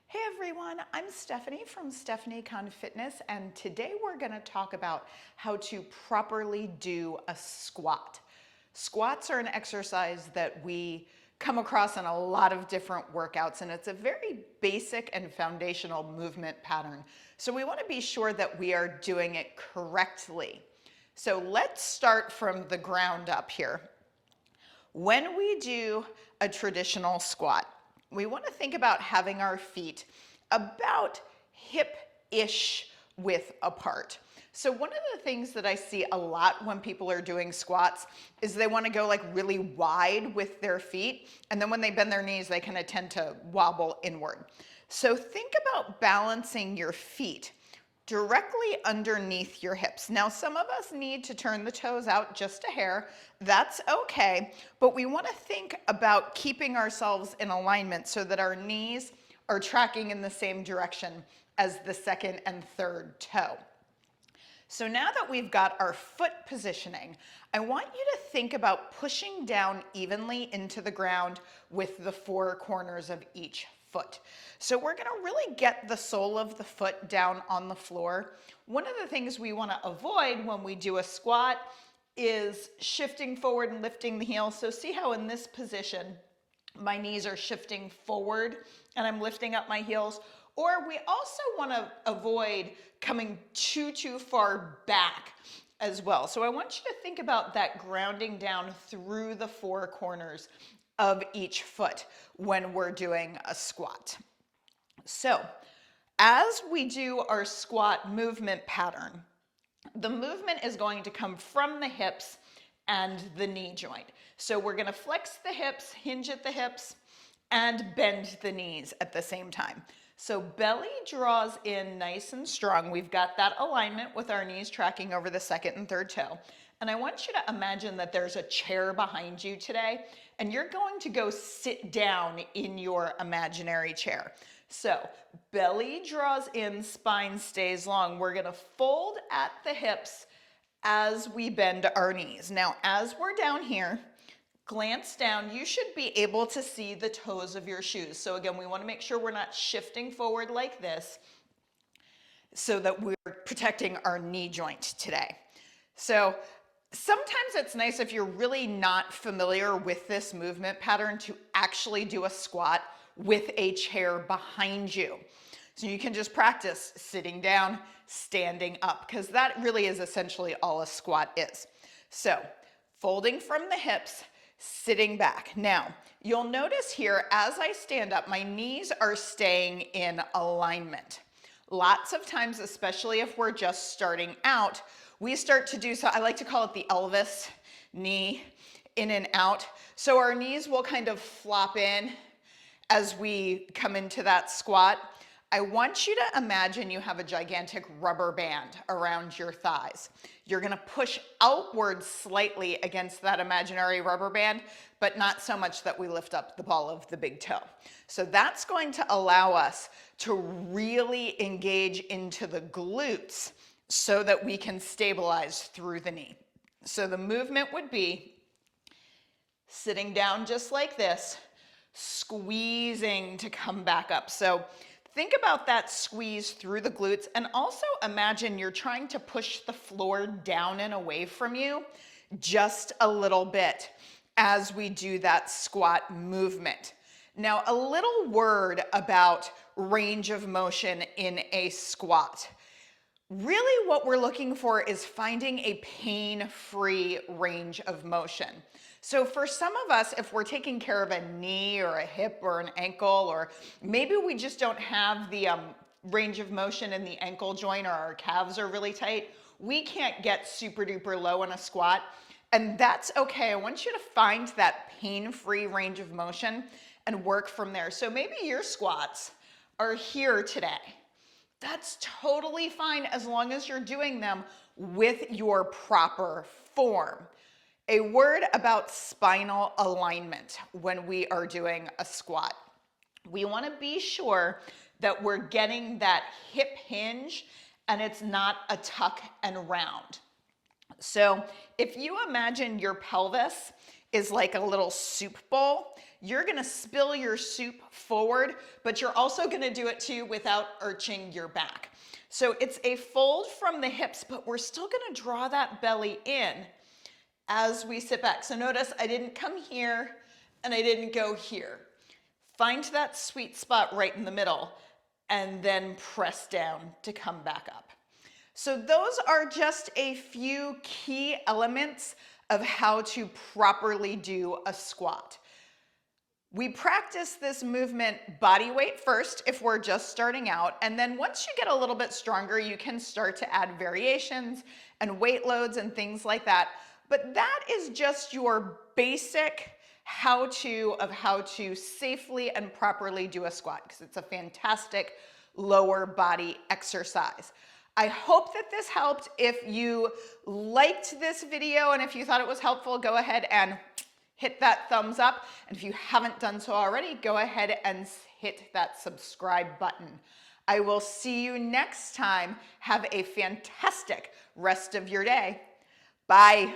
Hey everyone, I'm Stephanie from Stephanie Con Fitness, and today we're going to talk about how to properly do a squat. Squats are an exercise that we come across in a lot of different workouts, and it's a very basic and foundational movement pattern. So we want to be sure that we are doing it correctly. So let's start from the ground up here. When we do a traditional squat, we want to think about having our feet about hip-ish width apart. So one of the things that I see a lot when people are doing squats is they want to go like really wide with their feet, and then when they bend their knees, they kind of tend to wobble inward. So think about balancing your feet directly underneath your hips. Now, some of us need to turn the toes out just a hair. That's okay, but we want to think about keeping ourselves in alignment so that our knees are tracking in the same direction as the second and third toe. So now that we've got our foot positioning, I want you to think about pushing down evenly into the ground with the four corners of each foot. So we're going to really get the sole of the foot down on the floor. One of the things we want to avoid when we do a squat is shifting forward and lifting the heel. So see how in this position, my knees are shifting forward and I'm lifting up my heels. Or we also want to avoid coming too far back as well. So I want you to think about that grounding down through the four corners of each foot when we're doing a squat. So as we do our squat movement pattern, the movement is going to come from the hips and the knee joint. So we're going to flex the hips, hinge at the hips, and bend the knees at the same time. So belly draws in nice and strong. We've got that alignment with our knees tracking over the second and third toe. And I want you to imagine that there's a chair behind you today, and you're going to go sit down in your imaginary chair. So belly draws in, spine stays long. We're going to fold at the hips as we bend our knees. Now, as we're down here, glance down, you should be able to see the toes of your shoes. So again, we want to make sure we're not shifting forward like this so that we're protecting our knee joint today. So sometimes it's nice if you're really not familiar with this movement pattern to actually do a squat with a chair behind you. So you can just practice sitting down, standing up, because that really is essentially all a squat is. So folding from the hips, sitting back. Now, you'll notice here as I stand up, my knees are staying in alignment. Lots of times, especially if we're just starting out, we start to do, so I like to call it the Elvis knee, in and out. So our knees will kind of flop in as we come into that squat. I want you to imagine you have a gigantic rubber band around your thighs. You're going to push outward slightly against that imaginary rubber band, but not so much that we lift up the ball of the big toe. So that's going to allow us to really engage into the glutes so that we can stabilize through the knee. So the movement would be sitting down just like this, squeezing to come back up. So think about that squeeze through the glutes, and also imagine you're trying to push the floor down and away from you just a little bit as we do that squat movement. Now, a little word about range of motion in a squat. Really what we're looking for is finding a pain-free range of motion. So for some of us, if we're taking care of a knee or a hip or an ankle, or maybe we just don't have the range of motion in the ankle joint, or our calves are really tight, we can't get super duper low in a squat, and that's okay. I want you to find that pain-free range of motion and work from there. So maybe your squats are here today. That's totally fine as long as you're doing them with your proper form. A word about spinal alignment when we are doing a squat. We want to be sure that we're getting that hip hinge and it's not a tuck and round. So if you imagine your pelvis is like a little soup bowl. You're gonna spill your soup forward, but you're also gonna do it too without arching your back. So it's a fold from the hips, but we're still gonna draw that belly in as we sit back. So notice I didn't come here and I didn't go here. Find that sweet spot right in the middle and then press down to come back up. So those are just a few key elements of how to properly do a squat. We practice this movement body weight first if we're just starting out, and then once you get a little bit stronger, you can start to add variations and weight loads and things like that. But that is just your basic how-to of how to safely and properly do a squat, because it's a fantastic lower body exercise. I hope that this helped. If you liked this video and if you thought it was helpful, go ahead and hit that thumbs up. And if you haven't done so already, go ahead and hit that subscribe button. I will see you next time. Have a fantastic rest of your day. Bye.